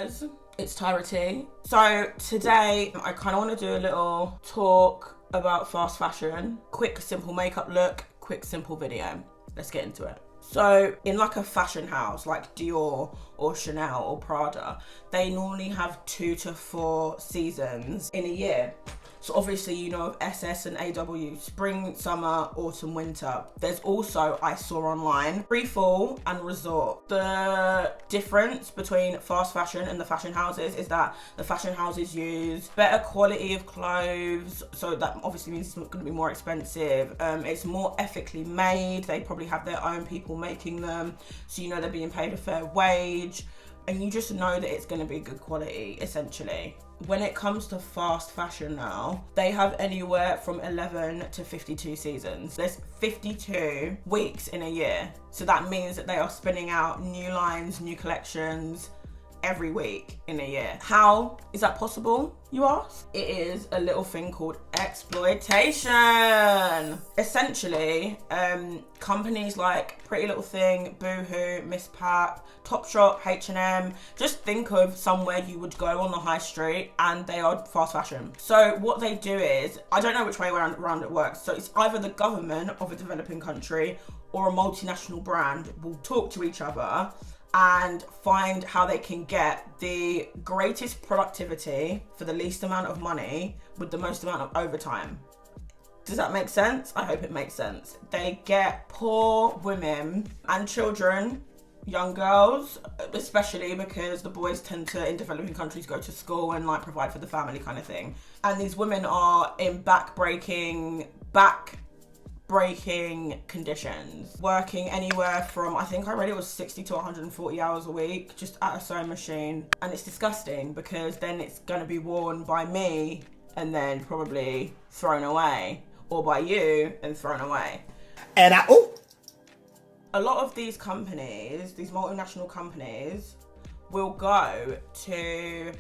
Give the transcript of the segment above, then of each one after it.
guys, it's Tyra T. So today I kind of want to do a little talk about fast fashion. Quick, simple makeup look, quick, simple video. Let's get into it. So in like a fashion house like Dior or Chanel or Prada, they normally have 2 to 4 seasons in a year. So obviously you know of SS and AW, spring, summer, autumn, winter. There's also, I saw online, pre-fall and resort. The difference between fast fashion and the fashion houses is that the fashion houses use better quality of clothes, so that obviously means it's going to be more expensive. It's more ethically made. They probably have their own people making them, so you know they're being paid a fair wage, and you just know that it's going to be good quality, essentially. When it comes to fast fashion now, they have anywhere from 11 to 52 seasons. There's 52 weeks in a year. So that means that they are spinning out new lines, new collections every week in a year. How is that possible, you ask? It is a little thing called exploitation. Essentially, companies like Pretty Little Thing, Boohoo, Miss Pat, Topshop, H&M, just think of somewhere you would go on the high street and they are fast fashion. So what they do is, I don't know which way around it works, so it's either the government of a developing country or a multinational brand will talk to each other and find how they can get the greatest productivity for the least amount of money with the most amount of overtime. Does that make sense? I hope it makes sense. They get poor women and children, young girls, especially because the boys tend to, in developing countries, go to school and like provide for the family kind of thing. And these women are in back-breaking conditions, working anywhere from, I think I read it was 60 to 140 hours a week just at a sewing machine. And it's disgusting because then it's going to be worn by me and then probably thrown away, or by you and thrown away. And a lot of these companies, these multinational companies, will go to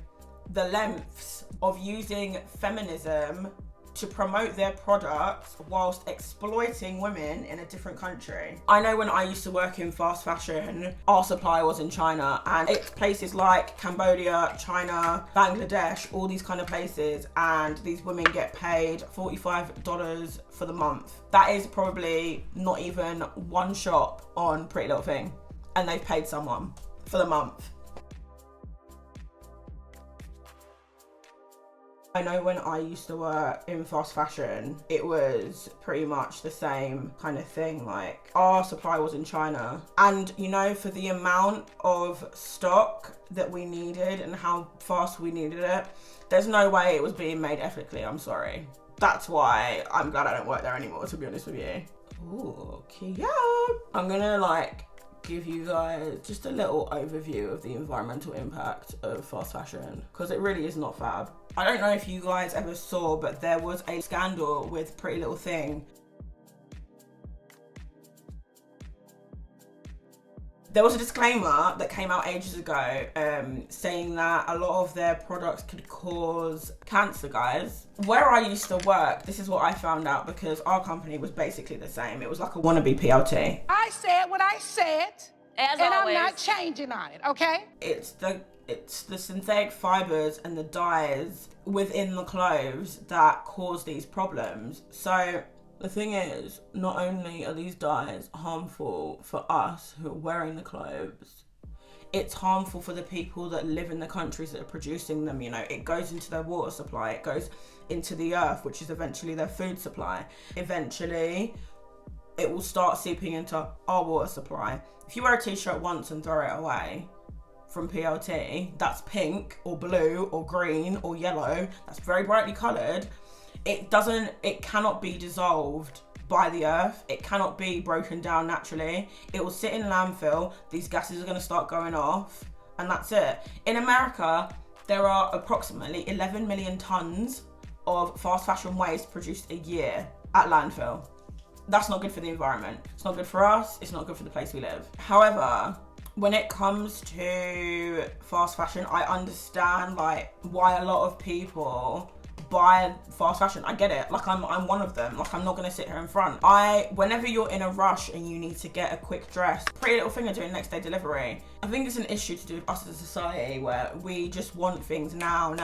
the lengths of using feminism to promote their products whilst exploiting women in a different country. I know when I used to work in fast fashion, our supply was in China, and it's places like Cambodia, China, Bangladesh, all these kind of places, and these women get paid $45 for the month. That is probably not even one shop on Pretty Little Thing, and they've paid someone for the month. I know when I used to work in fast fashion, it was pretty much the same kind of thing. Like, our supply was in China. And, you know, for the amount of stock that we needed and how fast we needed it, there's no way it was being made ethically, I'm sorry. That's why I'm glad I don't work there anymore, to be honest with you. Ooh, cute. I'm gonna, give you guys just a little overview of the environmental impact of fast fashion, because it really is not fab. I don't know if you guys ever saw, but there was a scandal with Pretty Little Thing. There was a disclaimer that came out ages ago saying that a lot of their products could cause cancer, guys. Where I used to work, this is what I found out, because our company was basically the same. It was like a wannabe PLT. I said what I said, and always. I'm not changing on it, okay? It's the synthetic fibers and the dyes within the clothes that cause these problems. So the thing is, not only are these dyes harmful for us who are wearing the clothes, it's harmful for the people that live in the countries that are producing them. You know, it goes into their water supply, it goes into the earth, which is eventually their food supply. Eventually, it will start seeping into our water supply. If you wear a t-shirt once and throw it away from PLT, that's pink or blue or green or yellow, that's very brightly coloured, it cannot be dissolved by the earth. It cannot be broken down naturally. It will sit in landfill. These gases are going to start going off, and that's it. In America, there are approximately 11 million tons of fast fashion waste produced a year at landfill. That's not good for the environment. It's not good for us. It's not good for the place we live. However, when it comes to fast fashion, I understand why a lot of people buy fast fashion. I get it. Like, I'm one of them. Like, I'm not gonna sit here in front. Whenever you're in a rush and you need to get a quick dress, Pretty Little Thing are doing next day delivery. I think it's an issue to do with us as a society where we just want things now.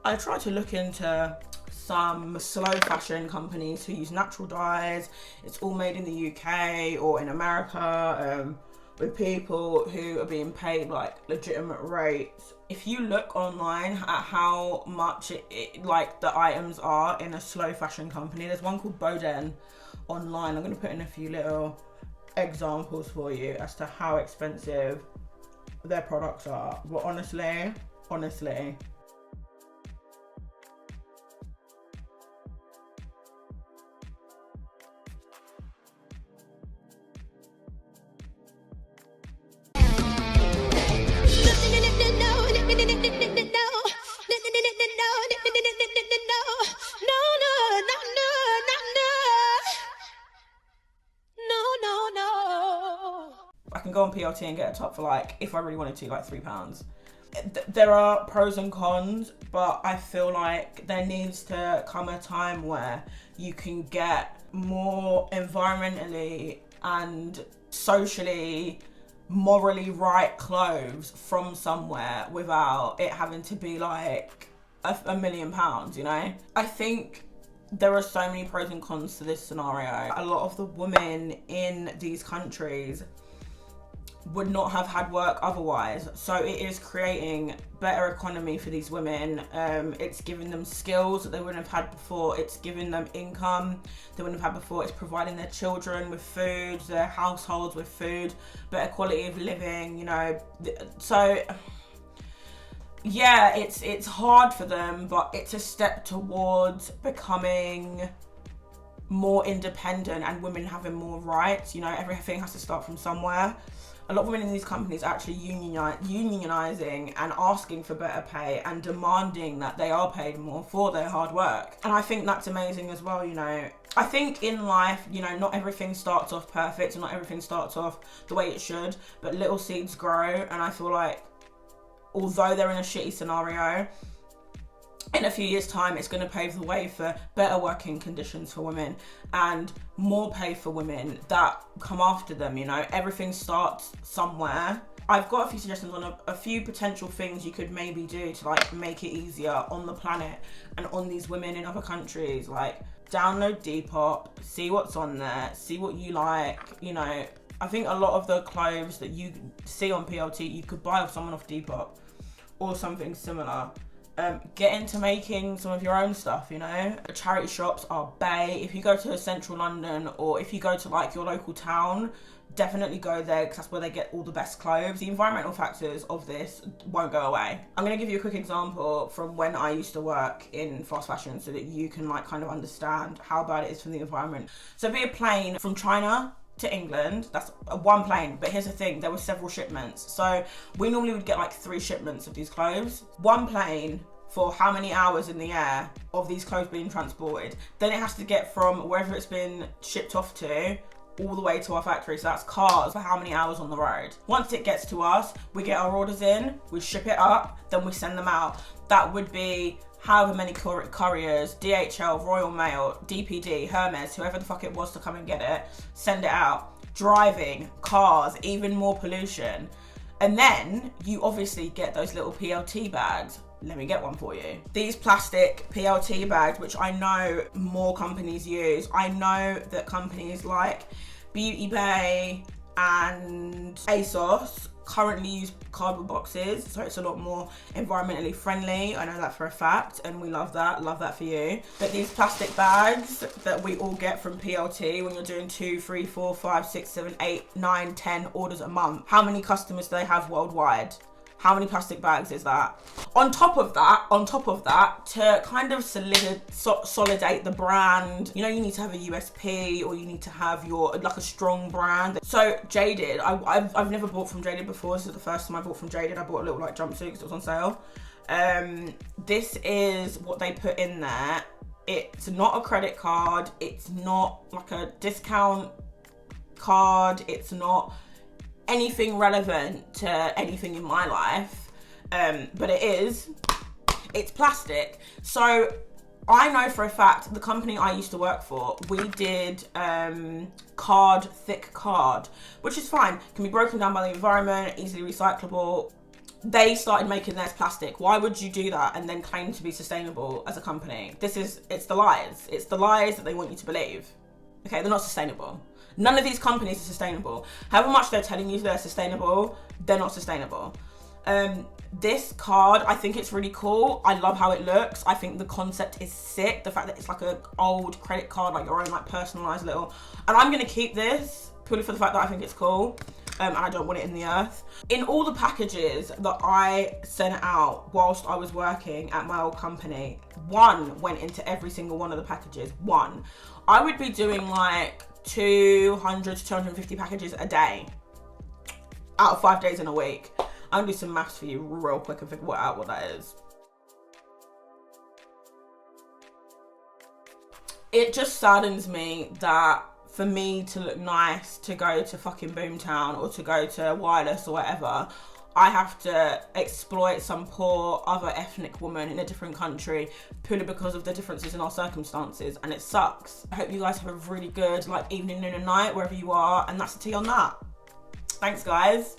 I try to look into some slow fashion companies who use natural dyes. It's all made in the UK or in America, with people who are being paid like legitimate rates. If you look online at how much like the items are in a slow fashion company, there's one called Boden online. I'm gonna put in a few little examples for you as to how expensive their products are. But honestly, I can go on PLT and get a top for like, if I really wanted to, like £3. There are pros and cons, but I feel like there needs to come a time where you can get more environmentally and socially, morally right clothes from somewhere without it having to be like £1 million, you know? I think there are so many pros and cons to this scenario. A lot of the women in these countries would not have had work otherwise, so it is creating better economy for these women. It's giving them skills that they wouldn't have had before. It's giving them income they wouldn't have had before. It's providing their children with food, their households with food, better quality of living, you know. So yeah, it's hard for them, but it's a step towards becoming more independent and women having more rights. You know, everything has to start from somewhere. A lot of women in these companies are actually unionizing and asking for better pay and demanding that they are paid more for their hard work. And I think that's amazing as well, you know. I think in life, you know, not everything starts off perfect and not everything starts off the way it should, but little seeds grow. And I feel like although they're in a shitty scenario, in a few years' time, it's going to pave the way for better working conditions for women and more pay for women that come after them, you know. Everything starts somewhere. I've got a few suggestions on a few potential things you could maybe do to like make it easier on the planet and on these women in other countries. Like, download Depop, see what's on there, see what you like, you know. I think a lot of the clothes that you see on PLT, you could buy off someone off Depop or something similar. Get into making some of your own stuff, you know. Charity shops are bae. If you go to central London or if you go to like your local town, definitely go there because that's where they get all the best clothes. The environmental factors of this won't go away. I'm going to give you a quick example from when I used to work in fast fashion so that you can like kind of understand how bad it is for the environment. So be a plane from China to England, that's one plane, but here's the thing, there were several shipments. So we normally would get like 3 shipments of these clothes. One plane for how many hours in the air of these clothes being transported. Then it has to get from wherever it's been shipped off to all the way to our factory. So that's cars for how many hours on the road. Once it gets to us, we get our orders in, we ship it up, then we send them out. That would be however many couriers, DHL, Royal Mail, DPD, Hermes, whoever the fuck it was to come and get it, send it out. Driving, cars, even more pollution. And then you obviously get those little PLT bags. Let me get one for you. These plastic PLT bags, which I know more companies use. I know that companies like Beauty Bay and ASOS currently use cardboard boxes, so it's a lot more environmentally friendly. I know that for a fact, and we love that for you. But these plastic bags that we all get from PLT, when you're doing 2, 3, 4, 5, 6, 7, 8, 9, 10 orders a month, how many customers do they have worldwide? How many plastic bags is that? On top of that, to kind of solidate the brand, you know, you need to have a USP or you need to have like a strong brand. So Jaded, I've never bought from Jaded before. This is the first time I bought from Jaded. I bought a little like jumpsuit because it was on sale. This is what they put in there. It's not a credit card. It's not like a discount card. It's not anything relevant to anything in my life, but it's plastic. So I know for a fact, the company I used to work for, we did thick card, which is fine. Can be broken down by the environment, easily recyclable. They started making theirs plastic. Why would you do that and then claim to be sustainable as a company? It's the lies. It's the lies that they want you to believe. Okay, they're not sustainable. None of these companies are sustainable. However much they're telling you they're sustainable, they're not sustainable. This card, I think it's really cool. I love how it looks. I think the concept is sick. The fact that it's like an old credit card, like your own like personalized little, and I'm gonna keep this purely for the fact that I think it's cool. And I don't want it in the earth. In all the packages that I sent out whilst I was working at my old company, one went into every single one of the packages, one. I would be doing like 200 to 250 packages a day out of 5 days in a week. I'm gonna do some maths for you real quick and figure out what that is. It just saddens me that for me to look nice, to go to fucking Boomtown or to go to Wireless or whatever, I have to exploit some poor other ethnic woman in a different country purely because of the differences in our circumstances, and it sucks. I hope you guys have a really good like evening, noon and night wherever you are, and that's the tea on that. Thanks guys.